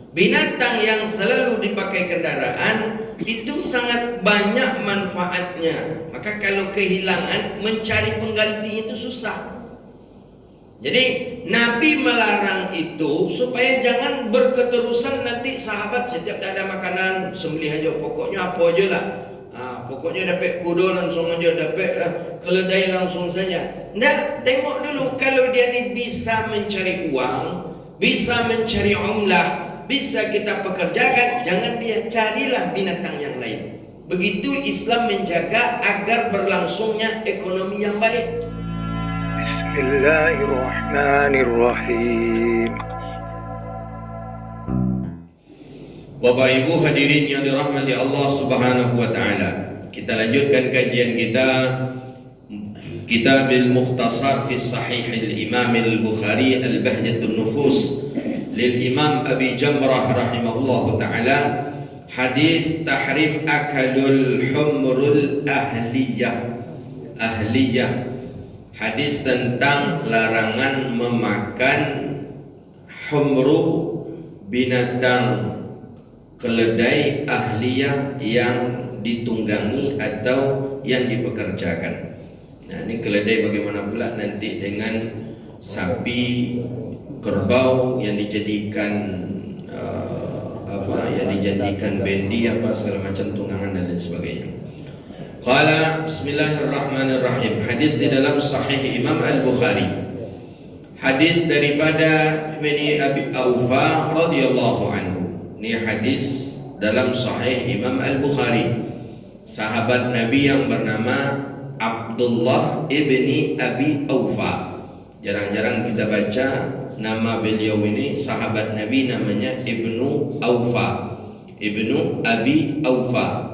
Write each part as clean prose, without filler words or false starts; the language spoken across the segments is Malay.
Binatang yang selalu dipakai kendaraan itu sangat banyak manfaatnya. Maka kalau kehilangan, mencari penggantinya itu susah. Jadi Nabi melarang itu supaya jangan berketerusan nanti sahabat setiap tak ada makanan sembelih aja, pokoknya apa aja lah. Pokoknya dapat kuda langsung aja, dapat keledai langsung saja. Nggak, tengok dulu kalau dia ni bisa mencari uang, bisa mencari umlah, bisa kita pekerjakan, jangan dia carilah binatang yang lain. Begitu Islam menjaga agar berlangsungnya ekonomi yang baik. Bismillahirrahmanirrahim. Bapak Ibu hadirin yang dirahmati Allah Subhanahu wa taala. Kita lanjutkan kajian kita Kitabil Mukhtasar fi Sahih al-Imam al-Bukhari Al-Bahjatun Nufus lil Imam Abi Jamrah rahimahullahu taala, hadis tahrim akalul humrul ahliyah. Hadis tentang larangan memakan humru, binatang keledai ahliyah yang ditunggangi atau yang dipekerjakan. Nah, ini keledai bagaimana pula nanti dengan sapi, kerbau yang dijadikan bendi segala macam tunggangan dan lain sebagainya. Qala bismillahirrahmanirrahim. Hadis di dalam Sahih Imam Al-Bukhari. Hadis daripada Ibni Abi Aufa radhiyallahu anhu. Ini hadis dalam Sahih Imam Al-Bukhari. Sahabat Nabi yang bernama Abdullah ibni Abi Aufa. Jarang-jarang kita baca nama beliau ini. Sahabat Nabi namanya Ibnu Aufa, Ibnu Abi Aufa.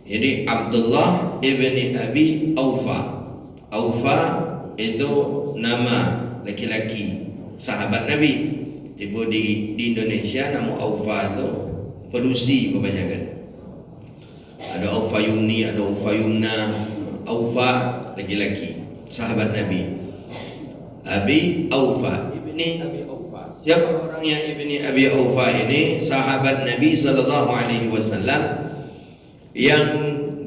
Jadi Abdullah ibni Abi Aufa. Aufa itu nama laki-laki sahabat Nabi. Tiba di Indonesia nama Aufa itu perusi kebanyakan. Ada Aufa Yumni, ada Aufa Yumna. Aufa laki-laki sahabat Nabi. Abi Aufa, ibni Abi Aufa. Siapa orangnya ibni Abi Aufa ini? Sahabat Nabi sallallahu alaihi wasallam yang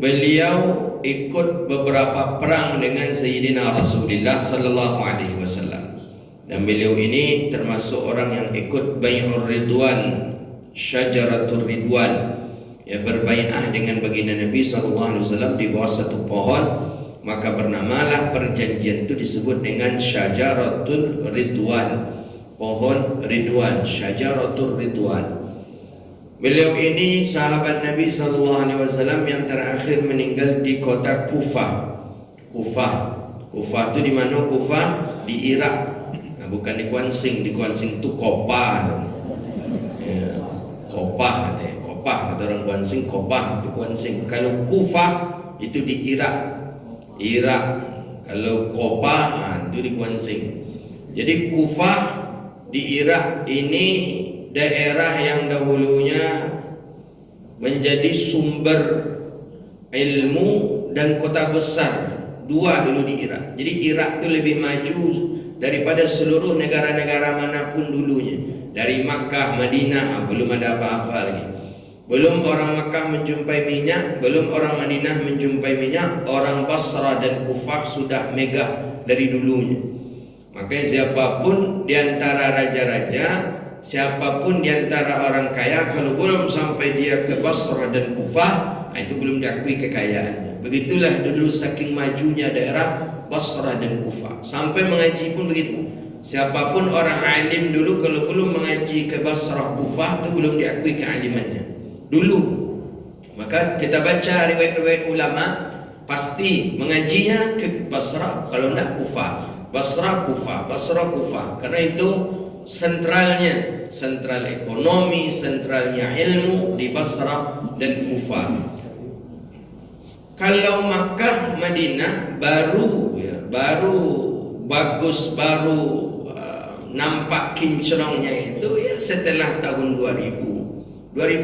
beliau ikut beberapa perang dengan Sayyidina Rasulullah sallallahu alaihi wasallam. Dan beliau ini termasuk orang yang ikut Bai'ur Ridwan, Syajaratul Ridwan, ya, berbai'ah dengan baginda Nabi sallallahu alaihi wasallam di bawah satu pohon. Maka bernamalah perjanjian itu disebut dengan Syajaratul Ridwan, pohon Ridwan, Syajaratul Ridwan. Beliau ini sahabat Nabi sallallahu alaihi wasallam yang terakhir meninggal di kota Kufah. Kufah itu di mana? Kufah di Irak. Nah, bukan di Kuansing. Di Kuansing itu Kopah. Ya, Kopah katanya. Kopah kata orang Kuansing, Kopah itu Kuansing. Kalau Kufah itu di Irak. Kalau Kopah itu di Kuansing. Jadi Kufah di Irak ini daerah yang dahulunya menjadi sumber ilmu dan kota besar, dua dulu di Irak. Jadi Irak itu lebih maju daripada seluruh negara-negara manapun dulunya. Dari Makkah, Madinah belum ada apa-apa lagi. Belum orang Makkah menjumpai minyak, belum orang Madinah menjumpai minyak, orang Basra dan Kufah sudah megah dari dulunya. Makanya siapapun di antara raja-raja, siapapun di antara orang kaya, kalau belum sampai dia ke Basra dan Kufah, itu belum diakui kekayaannya. Begitulah dulu saking majunya daerah Basra dan Kufah. Sampai mengaji pun begitu. Siapapun orang alim dulu kalau belum mengaji ke Basra Kufah, itu belum diakui kealimannya dulu. Maka kita baca riwayat-riwayat ulama, pasti mengajinya ke Basra, kalau tidak Kufah. Basra Kufah, Basra Kufah. Karena itu sentralnya, sentral ekonomi, sentralnya ilmu di Basra dan Kufah. Kalau Makkah, Madinah baru bagus, nampak kinclongnya itu ya setelah tahun 2000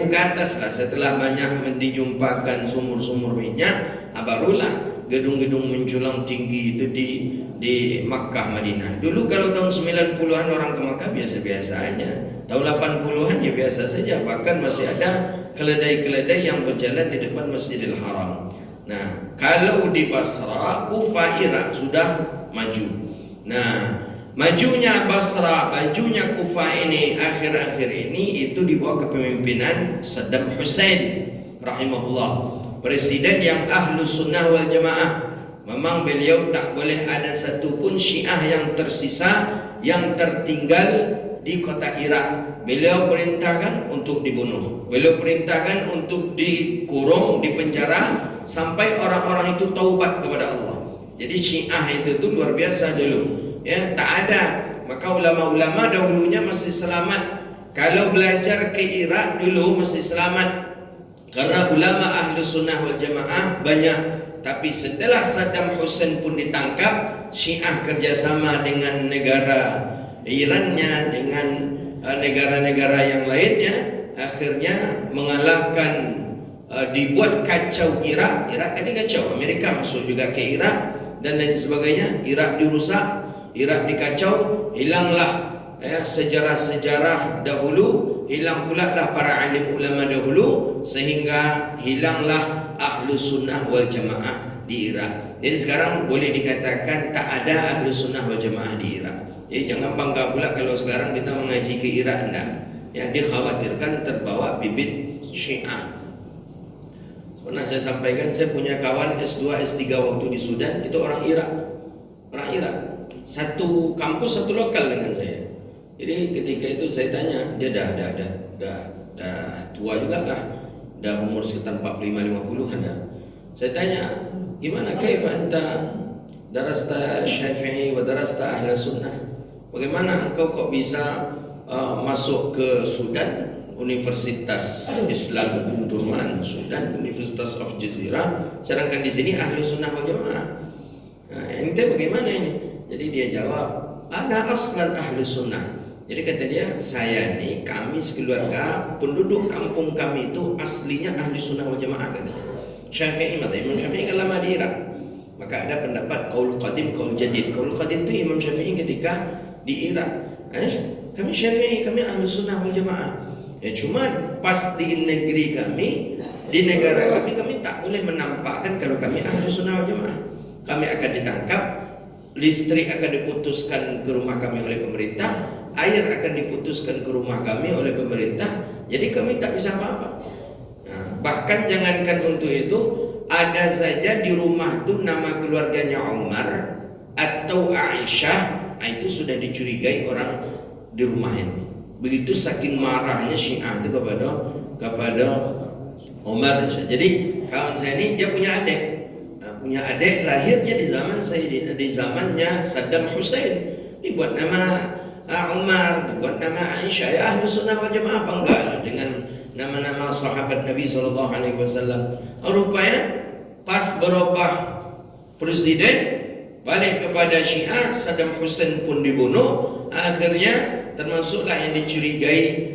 ke atas lah, setelah banyak dijumpakan sumur-sumur minyak, barulah gedung-gedung menjulang tinggi itu di Makkah, Madinah. Dulu kalau tahun 90-an orang ke Makkah biasa-biasa aja. Tahun 80-an ya biasa saja. Bahkan masih ada keledai-keledai yang berjalan di depan Masjidil Haram. Nah, kalau di Basra, Kufah, Irak sudah maju. Nah, majunya Basra, majunya Kufah ini akhir-akhir ini itu di bawah kepemimpinan Saddam Hussein rahimahullah, presiden yang ahlu sunnah wal jamaah. Memang beliau tak boleh ada satupun Syiah yang tersisa, yang tertinggal di kota Irak. Beliau perintahkan untuk dibunuh, beliau perintahkan untuk dikurung, dipenjara sampai orang-orang itu taubat kepada Allah. Jadi Syiah itu tuh luar biasa dulu, ya, tak ada. Maka ulama-ulama dahulunya masih selamat. Kalau belajar ke Irak dulu masih selamat, karena ulama ahlu sunnah wal jamaah banyak. Tapi setelah Saddam Hussein pun ditangkap, Syiah kerjasama dengan negara Irannya, dengan negara-negara yang lainnya, akhirnya mengalahkan, dibuat kacau Irak. Irak ini kacau, Amerika masuk juga ke Irak dan lain sebagainya. Irak dirusak, Irak dikacau, hilanglah sejarah-sejarah dahulu, hilang pula lah para alim ulama dahulu, sehingga hilanglah ahlu sunnah wal jamaah di Irak. Jadi sekarang boleh dikatakan tak ada ahlu sunnah wal jamaah di Irak. Jadi jangan bangga pula kalau sekarang kita mengaji ke Irak, enggak. Ya, dikhawatirkan terbawa bibit Syiah. Pernah saya sampaikan, saya punya kawan S2, S3 waktu di Sudan, itu orang Irak. Orang Irak, satu kampus, satu lokal dengan saya. Jadi ketika itu saya tanya, dia dah tua juga lah, dah umur sekitar 45-50 ada. Saya tanya, gimana kaifa anta darasta Syafi'i wa darasta ahla sunnah? Bagaimana engkau kok bisa masuk ke Sudan, Universitas Islam Umdurman Sudan, Universitas of Jazeera, sedangkan di sini ahlu sunnah wal jamaah. Nah, ente bagaimana ini? Jadi dia jawab, ana aslan ahlu sunnah. Jadi kata dia, saya nih, kami sekeluarga penduduk kampung kami itu aslinya ahli sunnah wal jamaah, kata Syafi'i. Mata Imam Syafi'i kan lama di Irak, maka ada pendapat qaul qadim, qaul jadid. Qaul qadim itu Imam Syafi'i ketika di Irak, kami Syafi'i, kami ahli sunnah wal jamaah. Ya cuma pas di negeri kami, di negara kami tak boleh menampakkan kalau kami ahli sunnah wal jamaah. Kami akan ditangkap, listrik akan diputuskan ke rumah kami oleh pemerintah, air akan diputuskan ke rumah kami oleh pemerintah. Jadi kami tak bisa apa-apa. Nah, bahkan jangankan untuk itu, ada saja di rumah itu nama keluarganya Umar atau Aisyah, itu sudah dicurigai orang di rumah ini. Begitu saking marahnya Syiah itu kepada Umar. Jadi kawan saya ini dia punya adik, lahirnya di zaman di zamannya Saddam Hussein, dibuat nama Umar, dibuat nama Aisyah. Ya ahlu sunnah wal jamaah bangga dengan nama-nama sahabat Nabi SAW. Rupanya pas berubah presiden, balik kepada Syiah, Saddam Hussein pun dibunuh. Akhirnya termasuklah yang dicurigai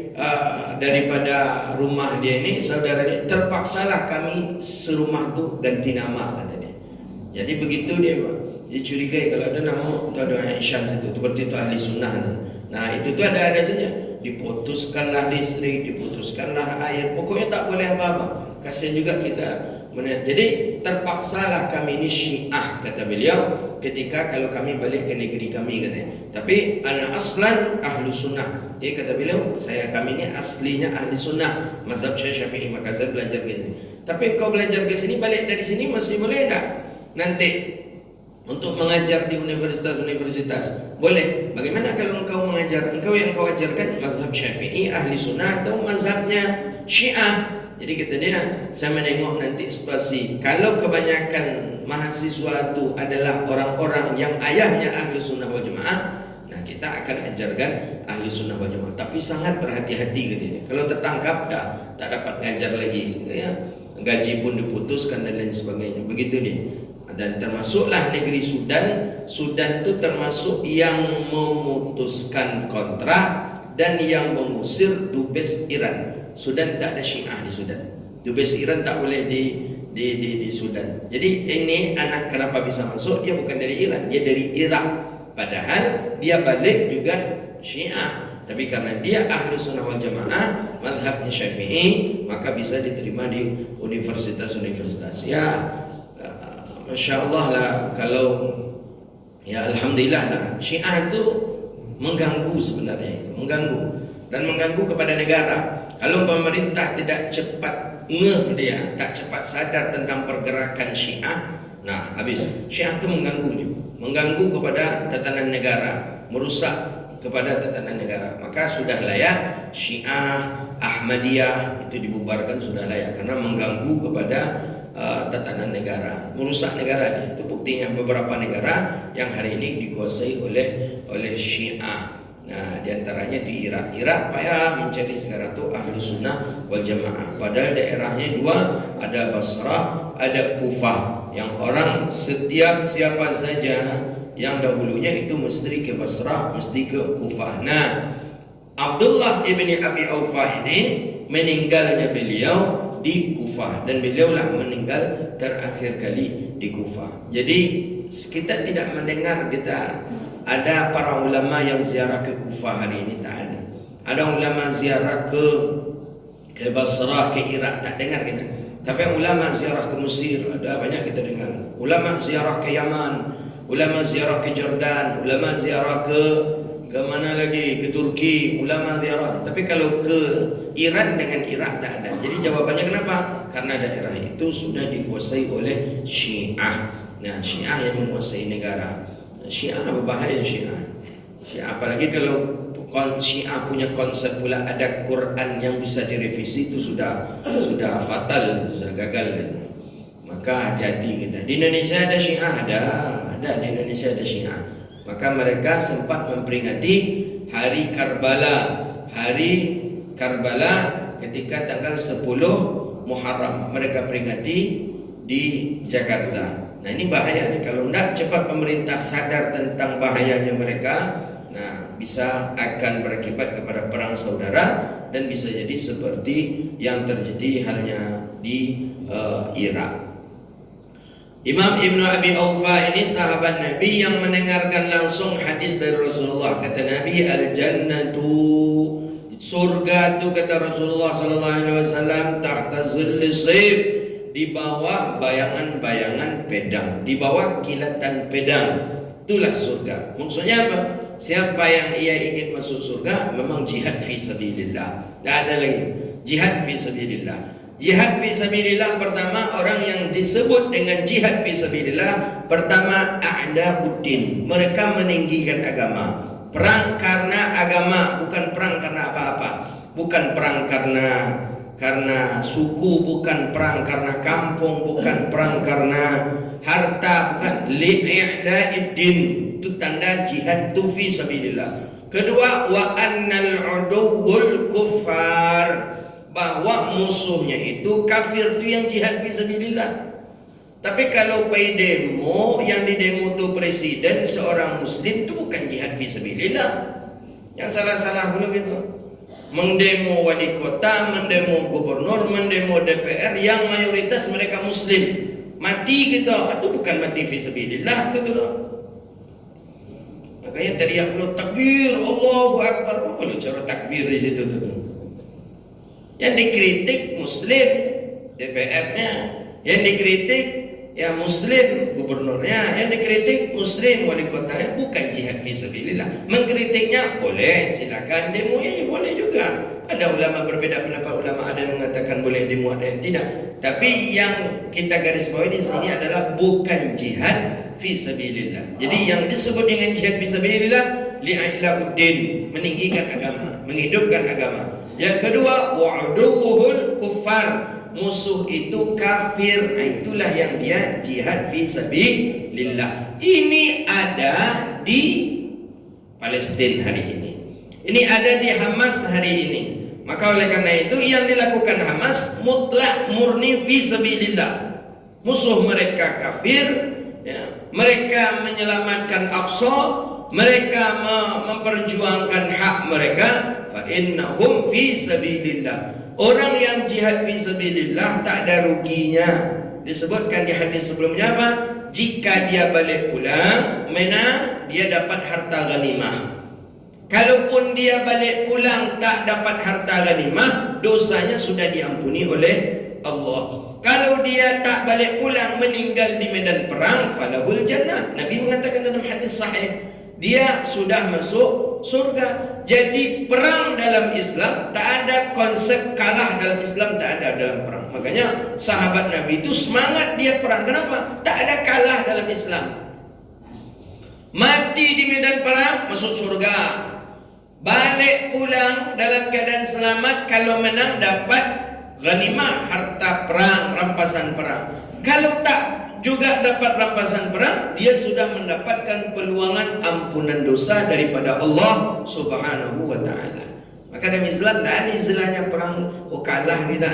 daripada rumah dia ini, saudara dia, terpaksalah kami serumah tu ganti nama, kata dia. Jadi begitu dia dicurigai kalau ada nama itu ada Aisyah situ, seperti itu ahli sunnah. Nah itu tuh ada saja, diputuskanlah listrik, diputuskanlah air, pokoknya tak boleh apa-apa. Kasihan juga kita. Jadi terpaksalah kami ini Syiah, kata beliau, ketika kalau kami balik ke negeri kami, katanya. Tapi ana aslan ahlu sunnah. Jadi kata beliau, kami ini aslinya ahli sunnah, mazhab Syafi'i, maka saya belajar ke sini. Tapi kau belajar ke sini, balik dari sini masih boleh tak? Nanti untuk mengajar di universitas-universitas boleh. Bagaimana kalau engkau mengajar, engkau yang kau ajarkan mazhab Syafi'i, ahli sunnah, atau mazhabnya Syiah? Jadi kata dia, saya menengok nanti situasi. Kalau kebanyakan mahasiswa itu adalah orang-orang yang ayahnya ahli sunnah wal jamaah, nah kita akan ajarkan ahli sunnah wal jamaah. Tapi sangat berhati-hati katanya. Kalau tertangkap, tak dapat ngajar lagi, ya. Gaji pun diputuskan dan lain sebagainya. Begitu dia. Dan termasuklah negeri Sudan. Sudan itu termasuk yang memutuskan kontrak dan yang mengusir dubes Iran. Sudan tak ada Syiah di Sudan. Dubes Iran tak boleh di Sudan. Jadi ini anak kenapa bisa masuk? Dia bukan dari Iran, dia dari Irak. Padahal dia balik juga Syiah. Tapi karena dia ahli sunnah wal jamaah, mazhabnya Syafi'i, maka bisa diterima di universitas-universitas. Ya, Masya Allah lah, kalau ya Alhamdulillah lah, Syiah itu mengganggu sebenarnya, mengganggu dan mengganggu kepada negara. Kalau pemerintah tidak cepat ngeh, dia tak cepat sadar tentang pergerakan Syiah, nah habis. Syiah itu mengganggu kepada tatanan negara, merusak kepada tatanan negara. Maka sudah layak Syiah, Ahmadiyah itu dibubarkan, sudah layak, karena mengganggu kepada tatanan negara, merusak negara. Itu buktinya beberapa negara yang hari ini dikuasai oleh Syiah. Nah, diantaranya di Irak. Irak payah mencari sekarang tuh ahlu sunnah wal jamaah. Padahal daerahnya dua, ada Basrah, ada Kufah. Yang orang setiap siapa saja yang dahulunya itu mesti ke Basrah, mesti ke Kufah. Nah, Abdullah ibni Abi Aufa ini meninggalnya beliau di Kufah, dan beliaulah meninggal terakhir kali di Kufah. Jadi kita tidak mendengar ada para ulama yang ziarah ke Kufah hari ini, tak ada. Ada ulama ziarah ke Basrah, ke Irak, tak dengar kita. Tapi ulama ziarah ke Mesir ada banyak kita dengar. Ulama ziarah ke Yaman, ulama ziarah ke Jordan, ulama ziarah ke mana lagi, ke Turki, ulama ziarah. Tapi kalau ke Iran dengan Irak tak ada. Jadi jawabannya kenapa? Karena daerah itu sudah dikuasai oleh Syiah. Nah, Syiah yang menguasai negara. Syiah berbahaya, Syiah apalagi kalau Syiah punya konsep pula ada Quran yang bisa direvisi, itu sudah fatal, itu sudah gagal gitu. Maka hati-hati kita. Di Indonesia ada Syiah, ada di Indonesia ada Syiah. Maka mereka sempat memperingati hari Karbala ketika tanggal 10 Muharram mereka peringati di Jakarta. Nah, ini bahaya nih, kalau tidak cepat pemerintah sadar tentang bahayanya mereka, nah bisa akan berakibat kepada perang saudara, dan bisa jadi seperti yang terjadi halnya di Irak. Imam Ibnu Abi Aufa ini sahabat Nabi yang mendengarkan langsung hadis dari Rasulullah. Kata Nabi, al-jannatu, surga itu kata Rasulullah sallallahu alaihi wasallam, tahta zilli sayf, di bawah bayangan-bayangan pedang, di bawah kilatan pedang. Itulah surga. Maksudnya apa? Siapa yang ia ingin masuk surga, memang jihad fi sabilillah. Tidak ada lagi jihad fi sabilillah. Jihad fi sabilillah pertama, orang yang disebut dengan jihad fi sabilillah pertama a'lauddin, mereka meninggikan agama. Perang karena agama, bukan perang karena apa-apa. Bukan perang karena suku, bukan perang karena kampung, bukan perang karena harta, bukan. Li'i'laiddin, itu tanda jihad tu fi sabilillah. Kedua, wa annal uduwwul kuffar, bahwa musuhnya itu kafir, itu yang jihad fi sabilillah. Tapi kalau pergi demo, yang di demo tu presiden seorang muslim, itu bukan jihad fi sabilillah. Yang salah-salah dulu gitu. Mendemo wali kota, mendemo gubernur, mendemo DPR yang mayoritas mereka muslim. Mati kita, itu bukan mati fi sabilillah itu tu. Makanya teriak dulu takbir, Allahu Akbar. Apa lu cara takbir di situ tu? Yang dikritik muslim DPR-nya, yang dikritik ya muslim gubernurnya, yang dikritik muslim wali kotanya, bukan jihad fi sabilillah. Mengkritiknya boleh, silakan, demo ya boleh juga. Ada ulama berbeda pendapat, ulama ada yang mengatakan boleh demo, ada yang tidak. Tapi yang kita garis bawahi di sini adalah bukan jihad fi sabilillah. Jadi yang disebut dengan jihad fi sabilillah li'ilauddin, meninggikan agama, menghidupkan agama. Yang kedua, wa'uduwuhul kuffar, musuh itu kafir. Nah, itulah yang dia jihad fi sabilillah. Ini ada di Palestina hari ini. Ini ada di Hamas hari ini. Maka oleh karena itu yang dilakukan Hamas mutlak murni fi sabilillah. Musuh mereka kafir, ya. Mereka menyelamatkan Aqsa, mereka memperjuangkan hak mereka, fa innahum fi sabilillah. Orang yang jihad fi sabilillah tak ada ruginya. disebutkan di hadis sebelumnya apa? Jika dia balik pulang, menang, dia dapat harta ghanimah. Kalaupun dia balik pulang tak dapat harta ghanimah, dosanya sudah diampuni oleh Allah. Kalau dia tak balik pulang, meninggal di medan perang, falahul jannah. Nabi mengatakan dalam hadis sahih, dia sudah masuk surga. Jadi perang dalam Islam tak ada konsep kalah dalam Islam, tak ada dalam perang. Makanya sahabat Nabi itu semangat dia perang. Kenapa? Tak ada kalah dalam Islam. Mati di medan perang, masuk surga. Balik pulang dalam keadaan selamat, kalau menang dapat ghanimah, harta perang, rampasan perang. Kalau tak juga dapat rampasan perang, dia sudah mendapatkan peluangan ampunan dosa daripada Allah Subhanahu wa taala. Maka dalam Islam tak ada istilahnya perang kalah kita,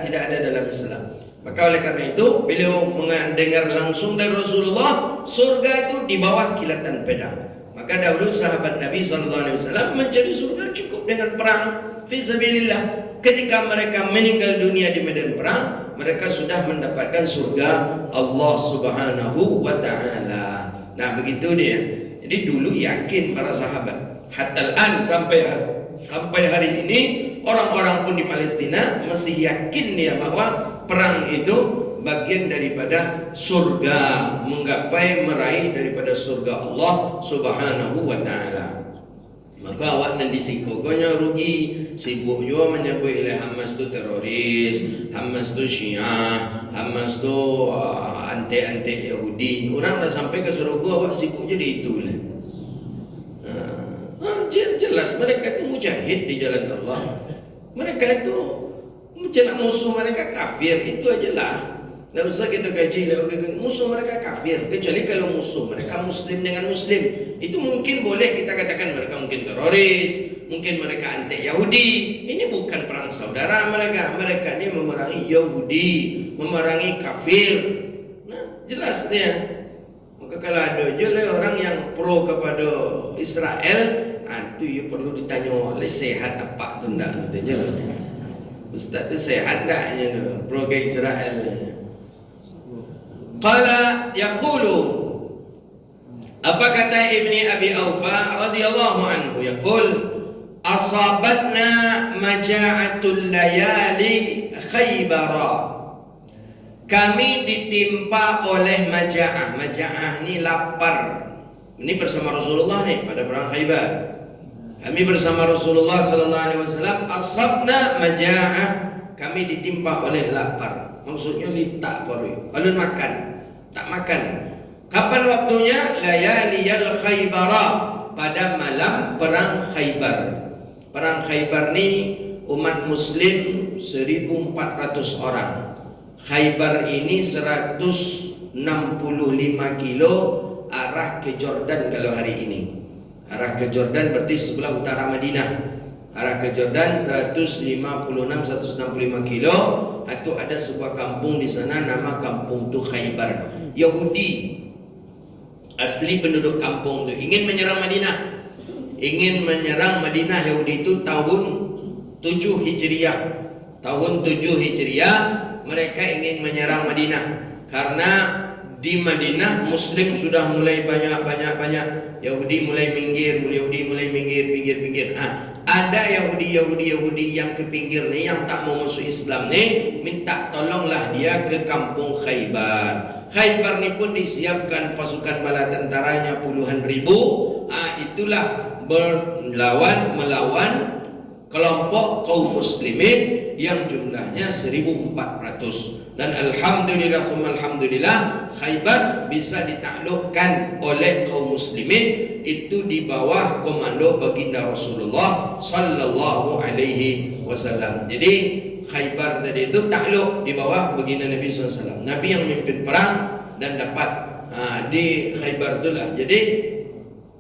tidak ada dalam Islam. Maka oleh karena itu, beliau mendengar langsung dari Rasulullah, surga itu di bawah kilatan pedang. Maka dahulu sahabat Nabi SAW mencari surga cukup dengan perang fi sabilillah. Ketika mereka meninggal dunia di medan perang, mereka sudah mendapatkan surga Allah Subhanahu wa taala. Nah, begitu dia. Jadi dulu yakin para sahabat. Hatta an sampai hari ini orang-orang pun di Palestina masih yakin dia bahwa perang itu bagian daripada surga, menggapai meraih daripada surga Allah Subhanahu wa taala. Maka awak nanti sikogonya rugi, sibuk juga menyebut oleh Hamas tu teroris, Hamas tu Syiah, Hamas tu anti-anti Yahudi. Orang dah sampai ke surga, awak sibuk jadi itu lah. Jelas mereka itu mujahid di jalan Allah. Mereka itu jelas musuh mereka kafir, itu aja lah. Tak usah kita kaji musuh mereka kafir, kecuali kalau musuh mereka muslim dengan muslim. Itu mungkin boleh kita katakan mereka mungkin teroris, mungkin mereka anti Yahudi. Ini bukan perang saudara mereka. Mereka ini memerangi Yahudi, memerangi kafir. Nah, jelas dia. Maka kalau ada je orang yang pro kepada Israel, itu ya perlu ditanya oleh sehat apa tu ndak katanya. Ustaz tu sehat tak pro ke Israel? Qala yaqulu, apa kata Ibni Abi Aufa radhiyallahu anhu, yaqul asabatna maja'atul layali Khaybara. Kami ditimpa oleh maja'ah. Maja'ah ni lapar. Ini bersama Rasulullah ni pada perang Khaybar. Kami bersama Rasulullah sallallahu alaihi wasallam asabna maja'ah. Kami ditimpa oleh lapar. Maksudnya litak paru. Alun makan. Tak makan. Kapan waktunya? Layaliyal Khaybara, pada malam perang Khaybar. Perang Khaybar ni umat muslim 1.400 orang. Khaybar ini 165 kilo arah ke Jordan kalau hari ini. Arah ke Jordan berarti sebelah utara Madinah. Arah ke Jordan 165 kilo. Itu ada sebuah kampung di sana nama kampung tu Khaybar. Yahudi asli penduduk kampung tu ingin menyerang Madinah. Ingin menyerang Madinah. Yahudi itu tahun 7 Hijriah. Tahun 7 Hijriah mereka ingin menyerang Madinah. Karena di Madinah Muslim sudah mulai banyak. Yahudi mulai minggir. Ada Yahudi yang ke pinggir ni, yang tak mau masuk Islam ni, minta tolonglah dia ke kampung Khaybar. Khaybar ni pun disiapkan pasukan bala tentaranya puluhan ribu. Itulah melawan kelompok kaum muslimin yang jumlahnya 1.400. Dan alhamdulillah Khaybar bisa ditaklukkan oleh kaum muslimin. Itu di bawah komando baginda Rasulullah sallallahu alaihi wasallam. Jadi Khaybar tadi itu takluk di bawah baginda Nabi SAW. Nabi yang memimpin perang dan dapat di Khaybar itulah. Jadi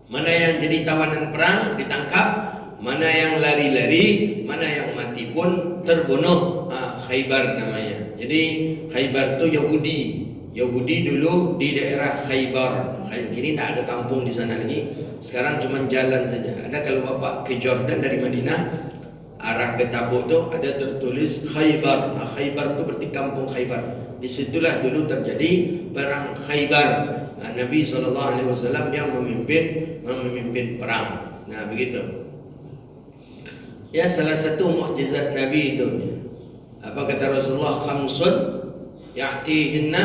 mana yang jadi tawanan perang ditangkap, mana yang lari-lari, mana yang mati pun terbunuh. Khaybar namanya. Jadi Khaybar itu Yahudi dulu di daerah Khaybar. Kini tak ada kampung di sana lagi. Sekarang cuma jalan saja. Ada kalau bapak ke Jordan dari Madinah arah ke Tabuk tu ada tertulis Khaybar. Khaybar tu berarti kampung Khaybar. Disitulah dulu terjadi perang Khaybar. Nabi SAW yang memimpin perang. Nah, begitu. Ya, salah satu mukjizat Nabi itu. Apa kata Rasulullah? Khamsun ya'tihinna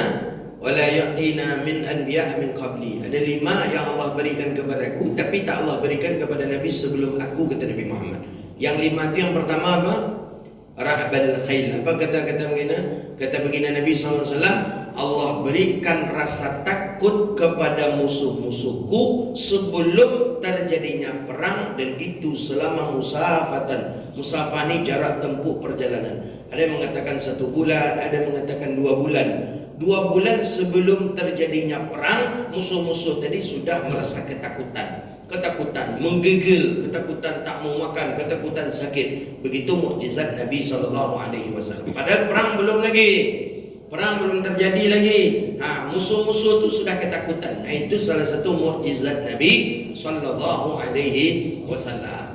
wa la ya'tina min anbiya min qabli. Ada 5 yang Allah berikan kepadaku, tapi tak Allah berikan kepada Nabi sebelum aku, kata Nabi Muhammad. Yang 5 itu yang pertama apa? Ra'bal khayl. Apa kata begina Nabi SAW? Allah berikan rasa takut kepada musuh-musuhku sebelum terjadinya perang, dan itu selama musafatan. Musafah ini jarak tempuh perjalanan. Ada yang mengatakan 1 bulan, ada yang mengatakan 2 bulan. 2 bulan sebelum terjadinya perang, musuh-musuh tadi sudah merasa ketakutan, menggigil, ketakutan tak mau makan, ketakutan sakit. Begitu mukjizat Nabi SAW. Padahal perang belum terjadi lagi. Musuh-musuh itu sudah ketakutan. Itu salah satu mukjizat Nabi SAW.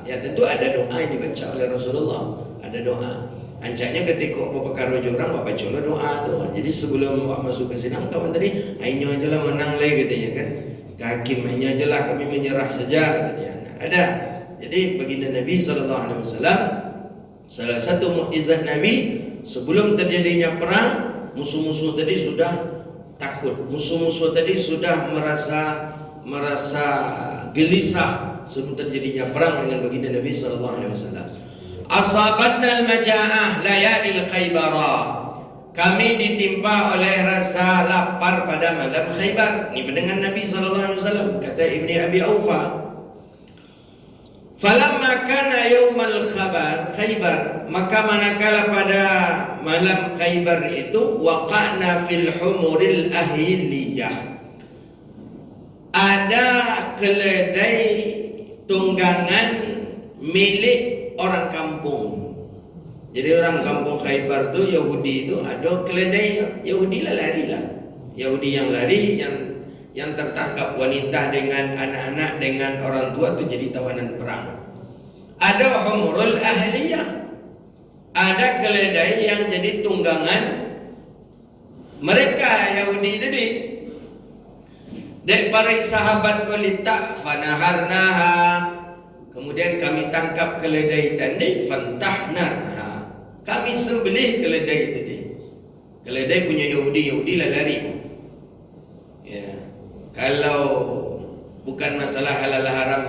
Ya, tentu ada doa yang dibaca oleh Rasulullah. Ada doa. Ancaknya ketika bapak karo orang, bapak baca doa tu. Jadi sebelum bapak masuk ke sini, kawan tadi, ainyo aja lah menang lagi katanya kan. Hakim ainyo aja lah, kami menyerah saja katanya. Ada. Jadi baginda Nabi SAW, salah satu mukjizat Nabi, sebelum terjadinya perang, musuh-musuh tadi sudah takut. Musuh-musuh tadi sudah merasa gelisah sebelum terjadinya perang dengan baginda Nabi SAW. Asabatna al-maja'ah layalil Khaybara. Kami ditimpa oleh rasa lapar pada malam Khaybar. Ini pendengar Nabi SAW. Kata Ibni Abi Aufa, falamma kana yaumal Khaybar, maka manakala pada malam Khaybar itu, waqa'na fil humuril ahliyah, ada keledai tunggangan milik orang kampung. Jadi orang kampung Khaybar tu, Yahudi itu ada keledai. Yahudi lah lari lah. Yahudi yang lari, yang tertangkap wanita dengan anak-anak dengan orang tua tu jadi tawanan perang. Ada humurul ahliyah, ada keledai yang jadi tunggangan mereka Yahudi tadi. Dek para sahabat kolita fanaharnaha, kemudian kami tangkap keledai tadi, fantahnarha, kami sembelih keledai tadi. Keledai punya Yahudi lah lari. Ya. Kalau bukan masalah halal haram,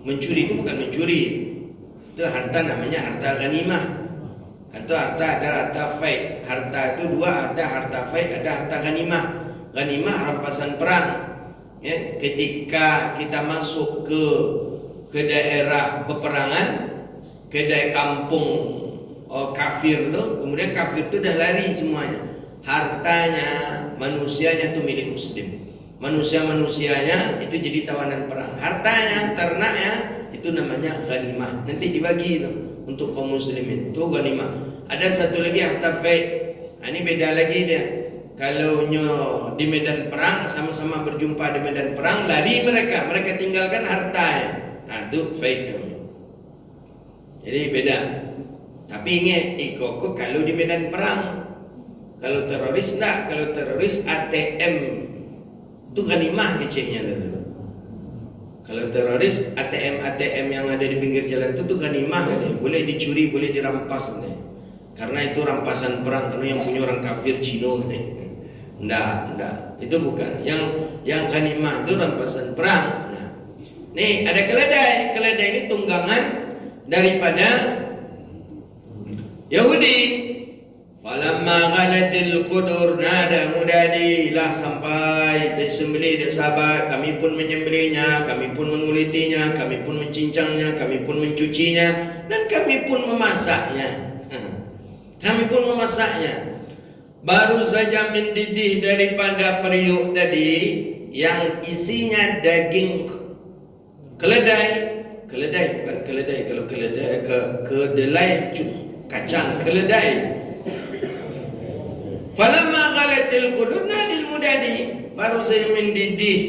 mencuri itu bukan mencuri. Itu harta, namanya harta ghanimah. Atau harta, ada harta faid. Harta itu dua, ada harta faid, ada harta ghanimah. Ghanimah rampasan perang. Ya, ketika kita masuk ke daerah peperangan, ke daerah kampung kafir tu, kemudian kafir tu dah lari semuanya. Hartanya, manusianya tu milik muslim. Manusianya itu jadi tawanan perang. Hartanya, ternaknya itu namanya ghanimah. Nanti dibagi tu untuk kaum muslimin. Tu ghanimah. Ada satu lagi harta faid. Ini beda lagi dia. Kalau di medan perang, sama-sama berjumpa di medan perang, lari mereka tinggalkan harta. Itu faid namanya. Jadi beda. Tapi ingat, kok kalau di medan perang, kalau teroris enggak, kalau teroris ATM itu ghanimah kecilnya dulu. Kalau teroris ATM yang ada di pinggir jalan itu ghanimah, boleh dicuri, boleh dirampas. Karena itu rampasan perang, karena yang punya orang kafir Cina. Enggak, itu bukan. Yang ghanimah itu rampasan perang. Nah, nih ada keledai ini tunggangan daripada Yahudi. Falamma ghalatil qudur nada mudadilah, sampai disembelih sahabat, kami pun menyembelihnya, kami pun mengulitinya, kami pun mencincangnya, kami pun mencucinya, dan kami pun memasaknya. Baru saja mendidih daripada periuk tadi yang isinya daging keledai bukan keledai. Kalau kedelai kacang keledai. Falamma ghalatil qudur nadil mudadi, baru saja mendidih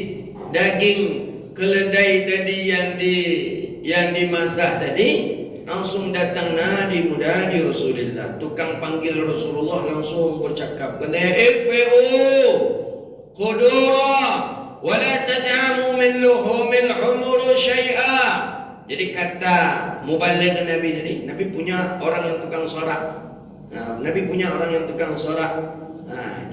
daging keledai tadi yang dimasak tadi, langsung datang nadi muda di Rasulullah. Tukang panggil Rasulullah langsung bercakap, katanya, "Ikfi'u qudura wa la tad'amu min luhumil humur syai'a." Jadi kata mubaligh Nabi tadi, Nabi punya orang yang tukang sorak. Nabi punya orang yang tukang sorak.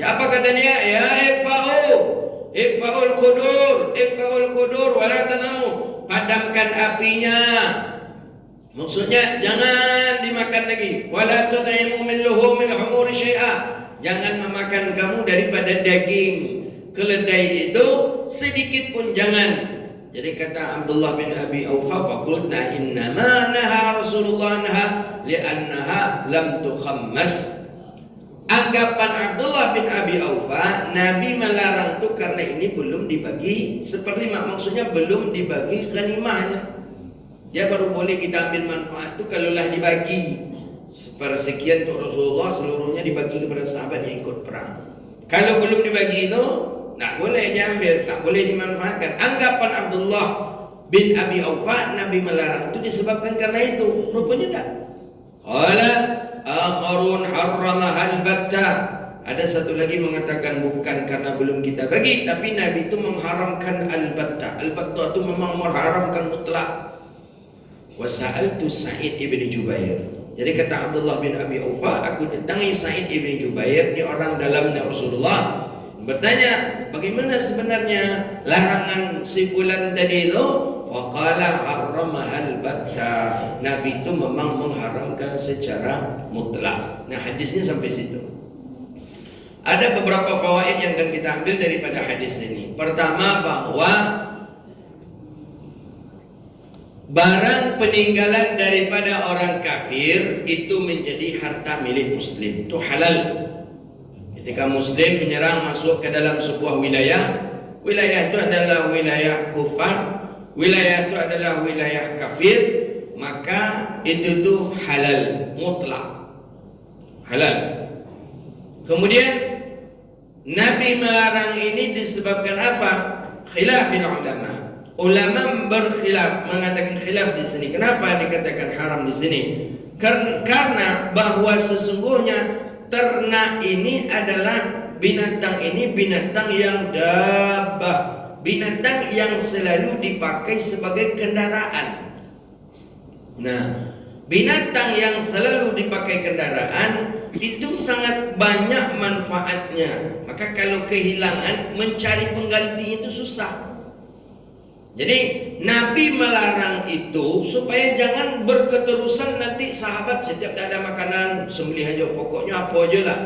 Apa kata dia? Ya ikfa'ul qudur wa la tanamu. Padamkan apinya. Maksudnya jangan dimakan lagi. Wa la tud'imu min luhumil humur syai'a. Jangan memakan kamu daripada daging keledai itu sedikit pun jangan. Jadi kata Abdullah bin Abi Aufa, faqulna innama naha Rasulullah anha li'annaha lam tukhammas. Anggapan Abdullah bin Abi Aufa, Nabi melarang itu karena ini belum dibagi seperlima, maksudnya belum dibagi ghanimahnya. Dia baru boleh kita ambil manfaat itu kalaulah dibagi sepersekian untuk Rasulullah, seluruhnya dibagi kepada sahabat yang ikut perang. Kalau belum dibagi itu tak boleh diambil, tak boleh dimanfaatkan. Anggapan Abdullah bin Abi Aufa, Nabi melarang itu disebabkan karena itu. Rupanya tak. Qala akharun harramahal batta. Ada satu lagi mengatakan bukan karena belum kita bagi, tapi Nabi itu mengharamkan al-batta. Al-batta itu memang mengharamkan mutlak. Wa sa'altu Sa'id ibn Jubair. Jadi kata Abdullah bin Abi Aufa, aku datangi Sa'id ibn Jubair, ini orang dalamnya Rasulullah, bertanya, bagaimana sebenarnya larangan si fulan tadi itu? Waqala harramahal batta. Nabi itu memang mengharamkan secara mutlak. Nah, hadisnya sampai situ. Ada beberapa fawaid yang akan kita ambil daripada hadis ini. Pertama, bahwa barang peninggalan daripada orang kafir itu menjadi harta milik muslim, itu halal. Ketika muslim menyerang masuk ke dalam sebuah wilayah, wilayah itu adalah wilayah kufar, wilayah itu adalah wilayah kafir, maka itu tuh halal mutlak, halal. Kemudian Nabi melarang ini disebabkan apa? Khilafil ulama. Ulama berkhilaf, mengatakan khilaf di sini. Kenapa dikatakan haram di sini? Karena bahwa sesungguhnya ternak ini adalah binatang yang dabbah, binatang yang selalu dipakai sebagai kendaraan. Nah, binatang yang selalu dipakai kendaraan itu sangat banyak manfaatnya. Maka kalau kehilangan, mencari penggantinya itu susah. Jadi Nabi melarang itu supaya jangan berketerusan nanti sahabat setiap tak ada makanan sembelih aja, pokoknya apa aja lah.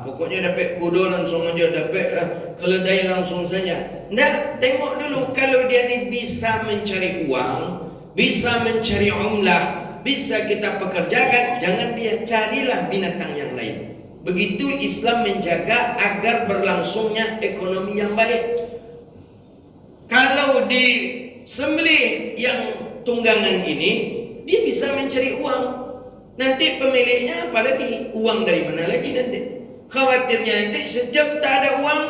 Pokoknya dapat kuda langsung aja, dapat keledai langsung saja. Nggak, tengok dulu kalau dia ni bisa mencari uang, bisa mencari umlah, bisa kita pekerjakan, jangan dia carilah binatang yang lain. Begitu Islam menjaga agar berlangsungnya ekonomi yang baik. Kalau di sembelih yang tunggangan ini, dia bisa mencari uang. Nanti pemiliknya apalagi? Uang dari mana lagi nanti? Khawatirnya nanti setiap tak ada uang,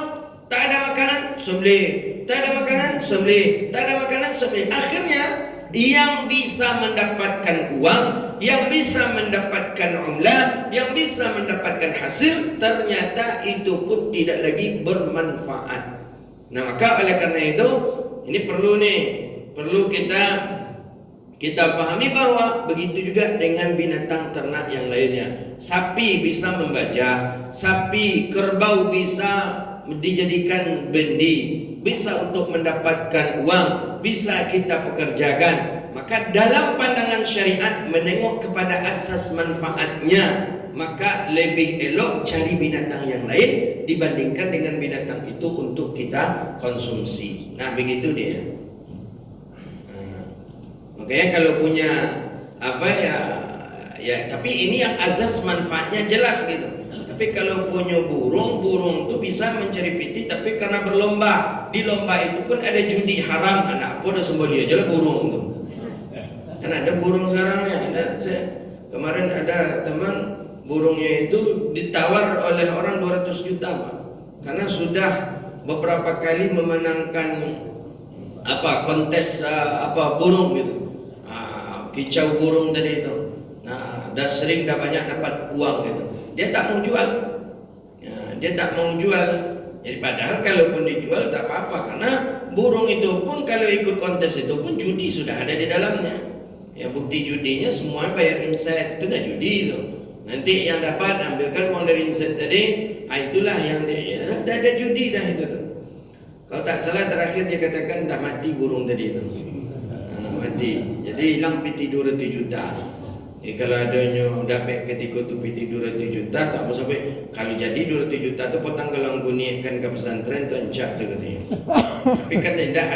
tak ada makanan, sembelih. Tak ada makanan, sembelih. Tak ada makanan, sembelih. Akhirnya yang bisa mendapatkan uang, yang bisa mendapatkan umlah, yang bisa mendapatkan hasil, ternyata itu pun tidak lagi bermanfaat. Nah, maka oleh karena itu ini perlu kita pahami bahwa begitu juga dengan binatang ternak yang lainnya. Sapi bisa membajak, sapi, kerbau bisa dijadikan bendi, bisa untuk mendapatkan uang, bisa kita pekerjakan. Maka dalam pandangan syariat menengok kepada asas manfaatnya, maka lebih elok cari binatang yang lain dibandingkan dengan binatang itu untuk kita konsumsi. Nah, begitu dia. Makanya kalau punya apa ya tapi ini yang azas manfaatnya jelas gitu. Tapi kalau punya burung itu bisa mencari piti, tapi karena berlomba, di lomba itu pun ada judi haram. Anak apa dah sembelih aja lah burung tu. Kan ada burung sekarang ya, kemarin ada teman burungnya itu ditawar oleh orang 200 juta Pak. Karena sudah beberapa kali memenangkan kontes burung gitu. kicau burung tadi itu. Nah, dah sering dah banyak dapat uang gitu. Dia tak mau jual. Ya, dia tak mau jual. Jadi padahal kalaupun dijual tak apa-apa, karena burung itu pun kalau ikut kontes itu pun judi sudah ada di dalamnya. Ya, bukti judinya semua bayar inset, itu dah judi itu. Nanti yang dapat ambilkan uang dari inset tadi, itulah yang dia, ya, dah ada judi dah itu tuh. Kalau tak salah terakhir dia katakan dah mati burung tadi itu. Mati. Jadi hilang piti 200 juta. Kalau adanya dapat ketika tu piti 200 juta, tak mau sampai kalau jadi 200 juta tu potong gelang gunikan ke pesantren tu encak tu katanya. Tapi kan tidak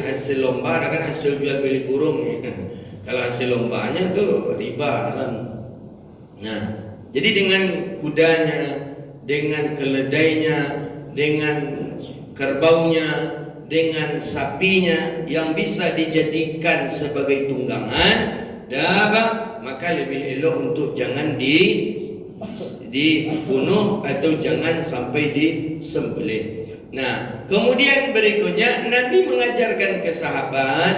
hasil lomba, kan hasil jual beli burung. Kalau hasil lombanya tu riba haram. Nah, jadi dengan kudanya, dengan keledainya, dengan kerbaunya, dengan sapinya yang bisa dijadikan sebagai tunggangan, maka lebih elok untuk jangan dibunuh atau jangan sampai disembelih. Nah, kemudian berikutnya Nabi mengajarkan ke sahabat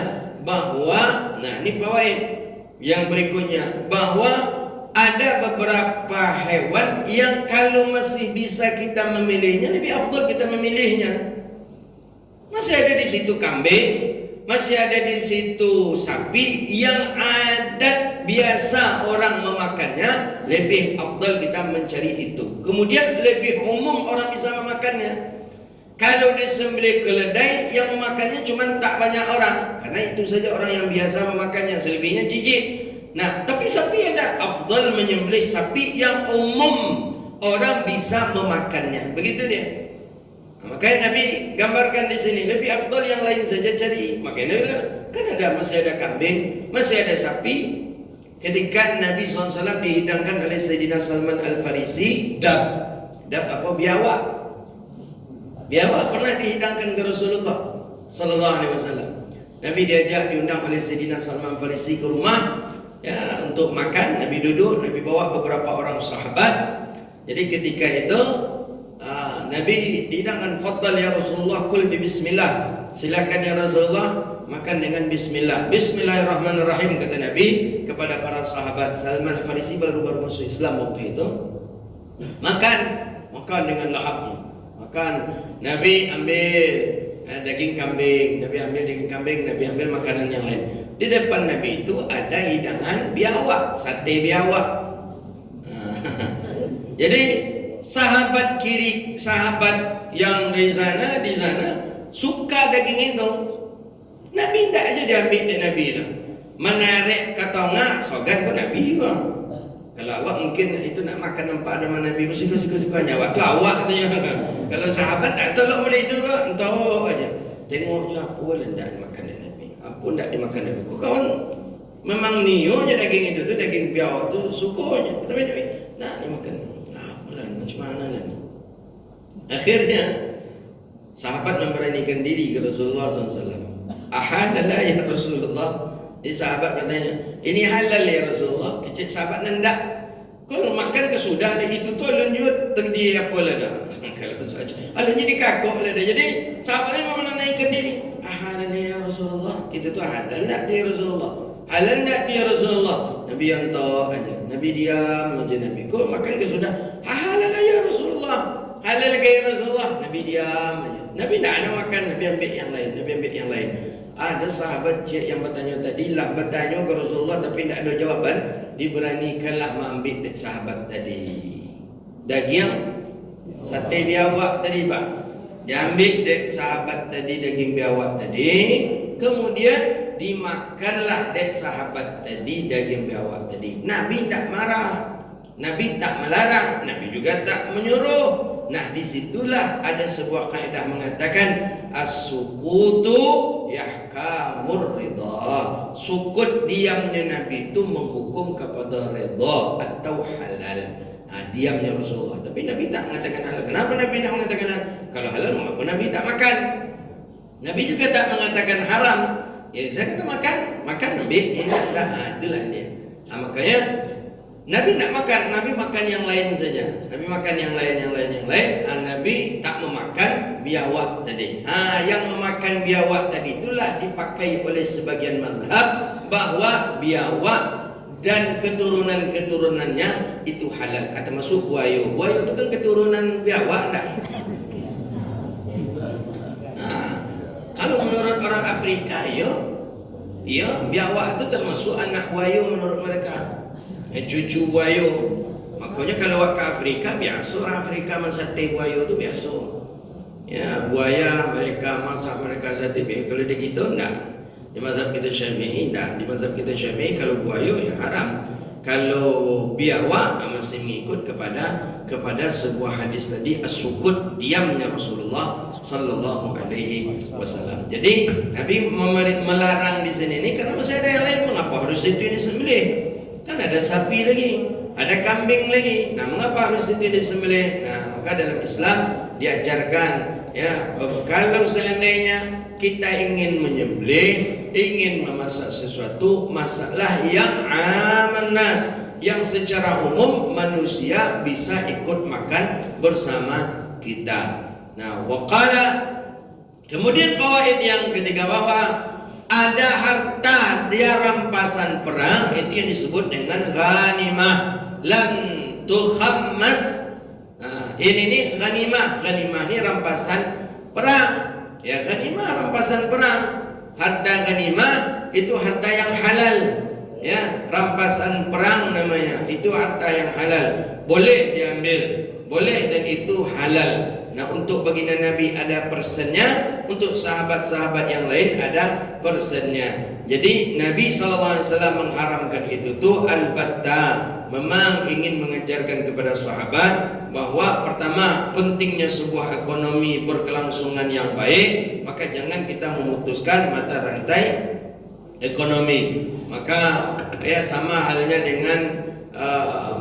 bahwa, nah ini fawaid yang berikutnya, bahwa ada beberapa hewan yang kalau masih bisa kita memilihnya, lebih afdal kita memilihnya. Masih ada di situ kambing, masih ada di situ sapi yang adat biasa orang memakannya, lebih afdal kita mencari itu. Kemudian lebih umum orang bisa memakannya. Kalau disembelih keledai yang memakannya cuma tak banyak orang, karena itu saja orang yang biasa memakannya, selebihnya jijik. Nah, tapi sapi ada, afdal menyembelih sapi yang umum orang bisa memakannya. Begitu dia. Makanya Nabi gambarkan di sini, lebih afdal yang lain saja cari. Makanya Nabi kan masih ada kambing, masih ada sapi. Ketika Nabi SAW dihidangkan oleh Sayyidina Salman Al-Farisi, dab apa? Biawak. Biawak pernah dihidangkan ke Rasulullah Sallallahu Alaihi Wasallam. Nabi diajak, diundang oleh Sayyidina Salman Al-Farisi ke rumah, ya, untuk makan. Nabi duduk, Nabi bawa beberapa orang sahabat. Jadi ketika itu Nabi dihidangkan, faddal ya Rasulullah, kul bi bismillah. Silakan ya Rasulullah, makan dengan bismillah. Bismillahirrahmanirrahim, kata Nabi kepada para sahabat. Salman Al-Farisi baru masuk Islam waktu itu. Makan dengan lahapnya. Makan. Nabi ambil daging kambing, Nabi ambil makanan yang lain. Di depan Nabi itu ada hidangan biawak, sate biawak. Jadi sahabat yang di sana suka daging itu. Nabi tidak aja diambil dari Nabi itu. Menarik katonga sogan pun Nabi bang. Kalau awak mungkin itu nak makan nampak ada mana Nabi suka nyawa tu awak katanya. Kalau sahabat tak tolong boleh itu bang, entah aja. Tengok je apa lah tidak dimakan dari Nabi. Apa tidak dimakan dari Nabi. Kau kawan memang nionya daging itu tu, daging biawak tu sukanya. Tapi Nabi nak dimakan. Macam mana ni? Akhirnya sahabat memberanikan diri ke Rasulullah SAW. Ahadalah ya Rasulullah. Jadi sahabat bertanya, ini halal ya Rasulullah? Kecil sahabat nendak. Kalau makan ke sudah ada itu tu lanjut terdi apa lah dah. Kalau saja. Alunnya dikakuk lah dah. Jadi sahabat ni memang menaikkan diri. Ahadalah ya Rasulullah. Itu tu halal tak ya Rasulullah? Halal tak ya Rasulullah? Nabi yang tahu aja. Nabi diam aja Nabi. Kau makan ke sudah? Halal ya Rasulullah. Halal ya Rasulullah. Nabi diam aja. Nabi tak ada makan. Nabi ambil yang lain. Ada sahabat yang bertanya tadi lah, bertanya ke Rasulullah tapi tidak ada jawaban. Diberanikanlah mengambil sahabat tadi daging sate biawak tadi pak. Diambil sahabat tadi daging biawak tadi. Kemudian dimakanlah dek sahabat tadi daging biawak tadi. Nabi tak marah, Nabi tak melarang, Nabi juga tak menyuruh. Nah, disitulah ada sebuah kaidah mengatakan as-sukutu yahkamur ridha. Sukut diamnya Nabi itu menghukum kepada ridha atau halal. Diamnya Rasulullah. Tapi Nabi tak mengatakan halal. Kenapa Nabi tak mengatakan halal? Kalau halal, mengapa Nabi tak makan? Nabi juga tak mengatakan haram. Ya, saya kena makan ambil. Itulah dia. Makanya Nabi tak makan, Nabi makan yang lain saja. Nabi makan yang lain. Nabi tak memakan biawak tadi. Yang memakan biawak tadi itulah dipakai oleh sebagian mazhab bahwa biawak dan keturunan-keturunannya itu halal. Termasuk buaya. Buaya itu kan keturunan biawak tak? Kalau menurut orang Afrika, ya biawak itu termasuk anak buaya menurut mereka. Cucu buaya. Makanya kalau awak ke Afrika, biasa orang Afrika masak sate buaya itu biasa. Ya, buaya mereka masak, mereka sate. Kalau di kita enggak. Di mazhab kita Syafi'i enggak. Di mazhab kita Syafi'i kalau buaya ya haram. Kalau biawak masih mengikut kepada sebuah hadis tadi, as-sukut, diamnya Rasulullah sallallahu alaihi wasallam. Jadi Nabi melarang di sini ini karena masih ada yang lain. Mengapa harus itu disembelih? Kan ada sapi lagi, ada kambing lagi. Nah, mengapa harus itu disembelih? Nah, maka dalam Islam diajarkan, ya, kalau seandainya kita ingin menyembelih, ingin memasak sesuatu, masaklah yang aman nas, yang secara umum manusia bisa ikut makan bersama kita. Nah, waqala, kemudian fawaid yang ketiga, bahwa ada harta dia rampasan perang, itu yang disebut dengan ghanimah, lam tukhammas. Ini ghanimah ini rampasan perang. Ya, ghanimah rampasan perang. Harta ghanimah itu harta yang halal. Ya, rampasan perang namanya. Itu harta yang halal. Boleh diambil, boleh, dan itu halal. Nah, untuk baginda Nabi ada persennya, untuk sahabat-sahabat yang lain ada persennya. Jadi Nabi SAW mengharamkan itu tuh albatta. Memang ingin mengajarkan kepada sahabat bahwa pertama, pentingnya sebuah ekonomi berkelangsungan yang baik. Maka jangan kita memutuskan mata rantai ekonomi. Maka ya sama halnya dengan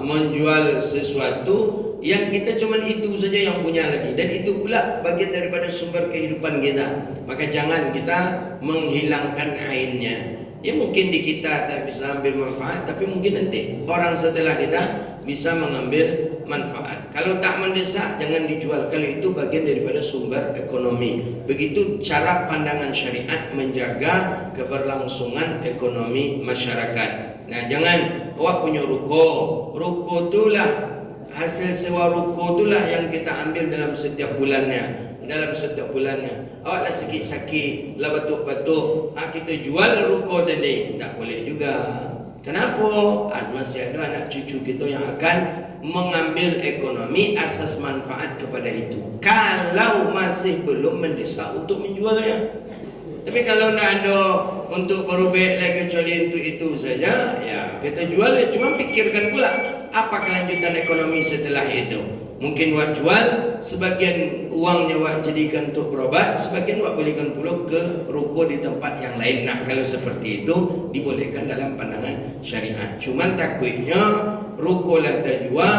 menjual sesuatu yang kita cuma itu saja yang punya lagi, dan itu pula bagian daripada sumber kehidupan kita. Maka jangan kita menghilangkan ainnya. Ya, mungkin di kita tak bisa ambil manfaat, tapi mungkin nanti orang setelah kita bisa mengambil manfaat. Kalau tak mendesak, jangan dijual. Kalau itu bagian daripada sumber ekonomi. Begitu cara pandangan syariat menjaga keberlangsungan ekonomi masyarakat. Nah, jangan awak punya ruko itulah, hasil sewa ruko itulah yang kita ambil dalam setiap bulannya. Awaklah sakit-sakit, lah batuk-batuk, kita jual ruko tadi. Tak boleh juga. Kenapa? Masih ada anak cucu kita yang akan mengambil ekonomi asas manfaat kepada itu, kalau masih belum mendesak untuk menjualnya. Tapi kalau tidak ada untuk berubah lagi kecuali untuk itu saja, ya kita jual. Ya, cuma pikirkan pula apa kelanjutan ekonomi setelah itu. Mungkin wak jual, sebagian uangnya wak jadikan untuk berobat, sebagian wak belikan pula ke ruko di tempat yang lain. Nah, kalau seperti itu dibolehkan dalam pandangan syariat. Cuman takutnya ruko lah terjual,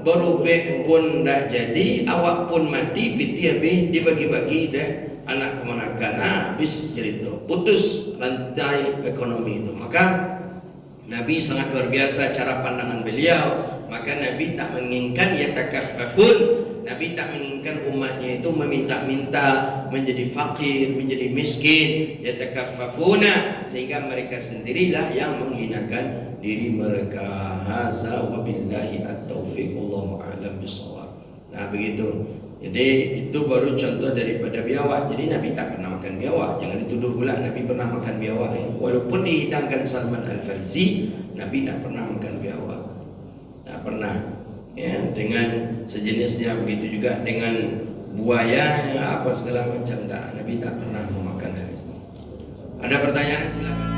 berubah pun tak jadi, awak pun mati, piti habis dibagi-bagi deh anak kemenakan. Habis cerita, putus rantai ekonomi itu. Maka Nabi sangat luar biasa cara pandangan beliau. Maka Nabi tak menginginkan yatakaffafun. Nabi tak menginginkan umatnya itu meminta-minta, menjadi fakir, menjadi miskin. Yatakaffafuna, sehingga mereka sendirilah yang menghinakan diri mereka. Haza wabillahi at-taufiq, wallahu a'lam bishawab. Nah, begitu. Jadi itu baru contoh daripada biawak. Jadi Nabi tak pernah makan biawak. Jangan dituduh pula Nabi pernah makan biawak. Walaupun dihidangkan Salman Al-Farisi, Nabi tak pernah makan biawak. Tak pernah. Ya, dengan sejenisnya begitu juga dengan buaya, apa segala macam. Tak, Nabi tak pernah memakan hal itu. Ada pertanyaan, silakan.